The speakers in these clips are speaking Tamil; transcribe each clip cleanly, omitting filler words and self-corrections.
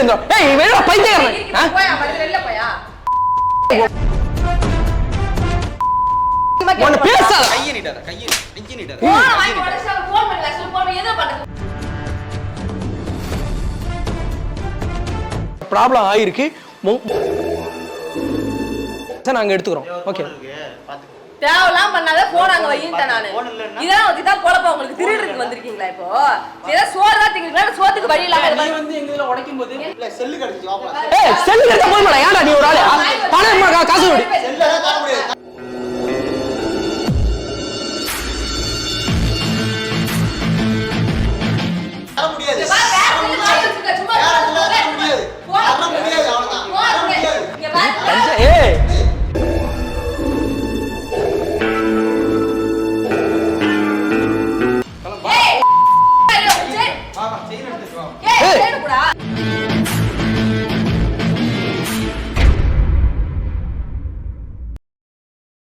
இருந்தா ஏய் வேற பைத்தியக்காரன் போயா வெளிய போயா ஒன்னு பேசாத கையை நீட்டாத நெஞ்சு நீட்டாத போன் வாங்கி உடைச்சா போன் பண்ணல போன் எதை பண்றது ப்ராப்ளம் ஆயிருக்கு நாங்க எடுத்துக்கிறோம் ஓகே தேவலாம் பண்ணாத போன் அங்க வையிட்டேன் நானு இதான் பொழப்பா உங்களுக்கு திருடுறதுக்கு வந்திருக்கீங்களா இப்போ ஏதோ சோறு தான் திங்கீங்களா சோத்துக்கு வழி இல்லாம நீ வந்து எங்கல உடைக்கும்போது இல்ல செல்லு கடிச்சு வாப்பா ஏய் செல்லு கடிச்சா போய் மாடா ஏன்டா நீ ஒரு ஆளு பணம் காசு கொடு செல்லல தர முடியாது தர முடியாது சும்மா தர முடியாது அவ்வளவுதான் இங்க பாரு ஏய்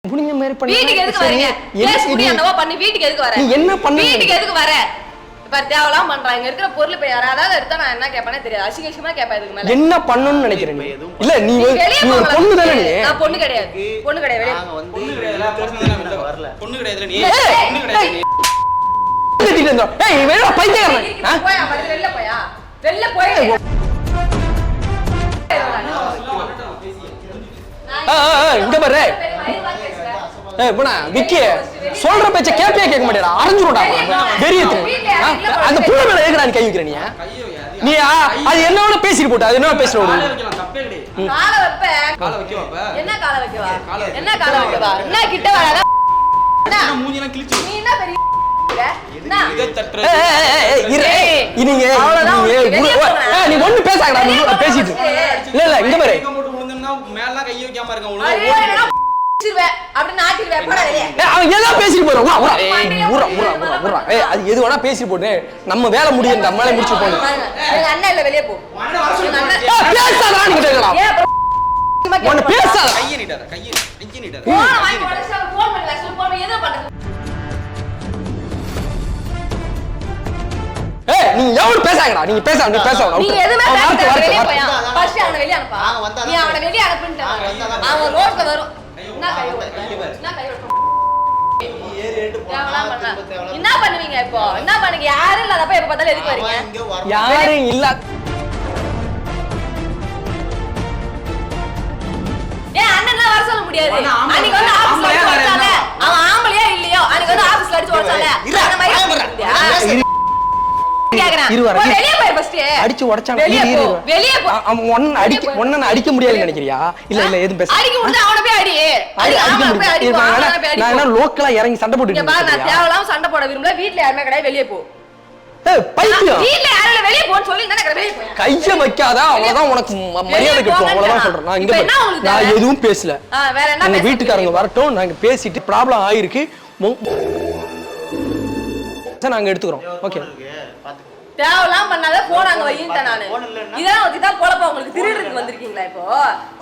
புனிங்க மாதிரி பண்ணி வீட்டுக்கு எதுக்கு வரீங்க கேஸ் குடி என்னவோ பண்ணி வீட்டுக்கு எதுக்கு வர நீ என்ன பண்ண வீட்டுக்கு எதுக்கு வர இப்ப தேவலாம் பண்றாங்க இருக்கிற பொருள் இப்ப யாராவது எடுத்தா நான் என்ன கேட்பேனே தெரியாது அசிங்கமா கேட்பேன் இதுக்கு மேல என்ன பண்ணனும்னு நினைக்கிறேன் இல்ல நீ ஒரு பொண்ணு தானே நீ நான் பொண்ணு கிடையாது வெளிய நாங்க வந்து பொண்ணு கிடையாதுல வரல பொண்ணு கிடையாதுல நீ பொண்ணு கிடையாது நீ கட்டிட்டு இருந்தா ஏய் வேற பைத்தியக்காரன் போயா வெளிய போய் இங்க பாரு ஏய் போடா விக்கி சொல்ற பேச்ச கேப்பியா கேட்க மாட்டேடா அரைஞ்சுடா வெறியத்து அந்த புள்ள மேல ஏங்கடா நீ கை வைக்கிற நீ அது என்னோட பேசிட்டு போட்ட அது என்ன பேசிட்டு ஓடு தப்பே கிடையாது கால வைப்ப கால வைக்கவா என்ன கால வைக்கவா என்ன கிட்ட வராத என்ன மூஞ்சி எல்லாம் கிழிச்சு நீ என்ன பெரிய இத தட்டற நீ ஒண்ணு பேசாதடா நீ பேசிட்டு இல்ல இங்க பாரு போட்டு விழுந்தனா மேல கைய வைக்காம இருக்க ஒழுங்கா அப்படி நாட்டிடுவே போடா வெளிய அவன் ஏதோ பேசிட்டு போறான் ஏய் அது எது வேணா பேசிட்டு போடு நம்ம வேலை முடியும் நம்மளே முடிச்சு போறோம் எங்க அண்ணன் இல்ல வெளிய போ பேசாதடா நீ கேக்குறா ஒன்னு பேசாத கையை நீட்டாத நெஞ்சு நீட்டாத போன் வாங்கி உடைச்சா போன் பண்ணல போன் எதை பண்றது ஏய் நீ எவ்வளவு பேசாதடா நீ பேசாத நீ எதுமே பேசாத வெளிய போயா ஃபர்ஸ்ட் அவனை வெளிய அனுப்பு நீ அவனை வெளிய அனுப்புன்றாங்க அவன் ரோட்ல வரும் என்ன என்ன பண்ணுவீங்க இப்போ என்ன பண்ணுங்க யாரும் இல்லாதப்ப எப்ப பார்த்தாலும் எதுக்கு வரீங்க யாரும் இல்ல ஏன் அண்ணன்லாம் வர சொல்ல முடியாது அன்னைக்கு வந்து ஆபீஸ்ல அடிச்சு உடைச்சால அவன் ஆம்பளையா இல்லையோ அன்னைக்கு வந்து ஆபீஸ்ல அடிச்சு உடைச்சால அந்த மாதிரி வெளிய போய் ஃபர்ஸ்ட் அடிச்சு உடைச்சானே வெளிய போ ஒன்ன அடிக்க முடியாதுன்னு நினைக்கிறியா இல்ல எதுவும் பேச அடிக்க முடிஞ்சா அவன போய் அடி நான் என்ன லோக்கலா இறங்கி சண்டை போட்டுட்டு இருக்கேன் நான் தேவலாம் சண்டை போட விரும்பல வீட்ல யாருமே கிடையாது வெளிய போ ஏய் பைத்தியம் வீட்ல யாரல வெளிய போன்னு சொல்லி தான வெளிய போ கைய வைக்காத அவ்வளவுதான் உனக்கு மரியாதை கிடைக்கும் அவ்வளவுதான் சொல்றேன் நான் இங்க நான் எதுவும் பேசல வேற என்ன உங்க வீட்டுக்காரங்க வரட்டும் நாங்க பேசிட்டு ப்ராப்ளம் ஆயிருக்கு நாங்க எடுத்துக்கிறோம் ஓகே தேவலாம் பண்ணாத போன் அங்க வையிட்டேன் நானு இதான் பொழப்பா உங்களுக்கு திருடுறதுக்கு வந்திருக்கீங்களா இப்போ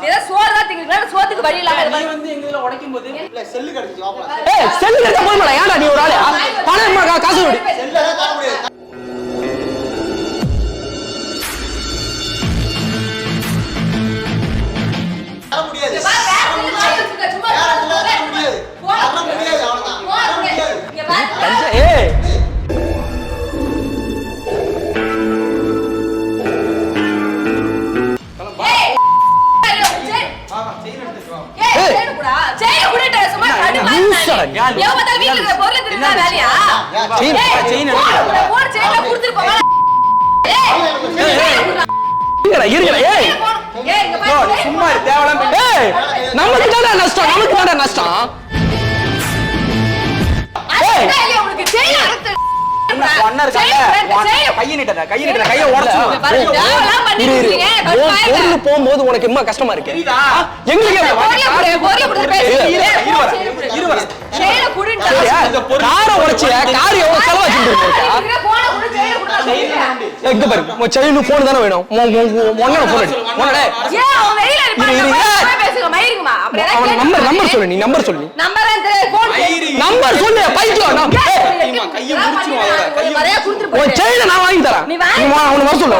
ஏதோ சோறு தான் திங்கீங்களா சோத்துக்கு வழி இல்லாம நீ வந்து எங்கல உடைக்கும்போது இல்ல செல்லு கடிச்சு வாப்பா ஏய் செல்லு கடிச்சா போய் மாடா ஏன்டா நீ ஒரு ஆளு பணம் காசு கொடு செல்லல தர முடியாது தர முடியாது சும்மா தர முடியாது அவ்வளவுதான் இங்க பாரு ஏய் சும்மா தேவலாம் நமக்கு தானே நஷ்டம் போகும்போது உனக்கு என்ன கஷ்டமா இருக்கு காரை உடைச்சிய கார் எவ்வளவு செலவாச்சு இங்க பாரு செயின் போன் தானே வேணும் நம்பர் சொல்லு நீ நம்பர் சொல்லு நம்பர் சொல்லு பைத்தியம் செயினை நான் வாங்கி தரேன் அவனை வர சொல்லு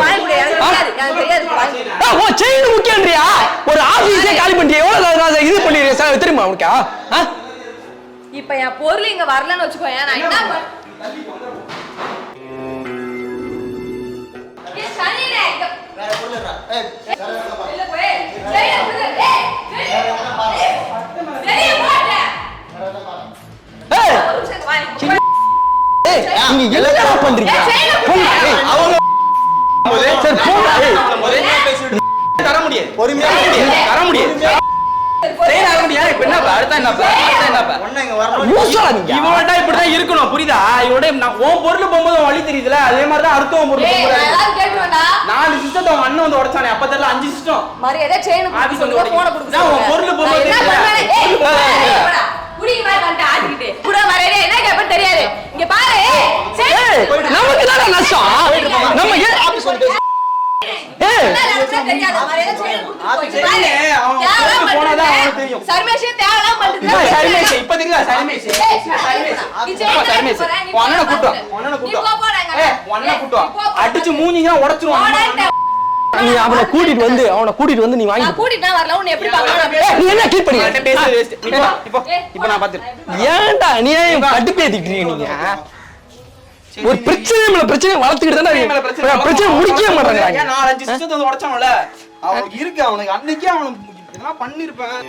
ஓ செயின் முக்கியன்றியா? ஒரு ஆபீஸே காலி பண்ணிட்டியா? எவ்வளவு இது பண்ணிடுறேன் தெரியுமா உனக்கா? இப்ப என் பொருள் இங்க வரலன்னு வச்சுக்கோ, நான் என்ன பண்றீங்க? தர முடியாது, பொறுமையா தர முடியாது. இவன்டா இப்படிதான் இருக்கணும், புரியுதா? இவனோட உன் பொருள் போகும்போது வழி தெரியுதுல, அதே மாதிரிதான் அடுத்தவன் பொருள் போகும்போது 4 சிஸ்டத்தை அவன் அண்ணன் வந்து உடைச்சானே, அப்ப தெரியல 5 சிஸ்டம் மரியாதை செயின் ஆபீஸ் வந்து போன கொடுங்க. உன் பொருள் போகும்போது குடிங்க மாதிரி வந்து ஆட்டிக்கிட்டு கூட மரியாதை என்ன கேப்ப தெரியாது. இங்க பாரு, நமக்கு தான் நஷ்டம். நம்ம ஏன் ஆபீஸ் வந்து அடிச்சு மூஞ்சிங்க உடைச்சிருவான். நீ அவனை கூட்டிட்டு வந்து நீ வாங்கி கூட்டிட்டு வரல. உன்னை எப்படி பார்க்கணும்? நீ என்ன கிளிக் பண்ணி இப்ப நான் பாத்துறேன். ஏன்டா நீ ஏன் கடுப்பேத்திட்டு நீங்க? ஒரு பிரச்சனை வளர்த்துக்கிட்டு தானே பிரச்சனை முடிக்கவே மாட்டாங்க. 4-5 சிஸ்டத்தை உடைச்சான்ல, அவனுக்கு இருக்கு, அவனுக்கு அன்னைக்கே அவனுக்கு இதெல்லாம் பண்ணிருப்பேன்.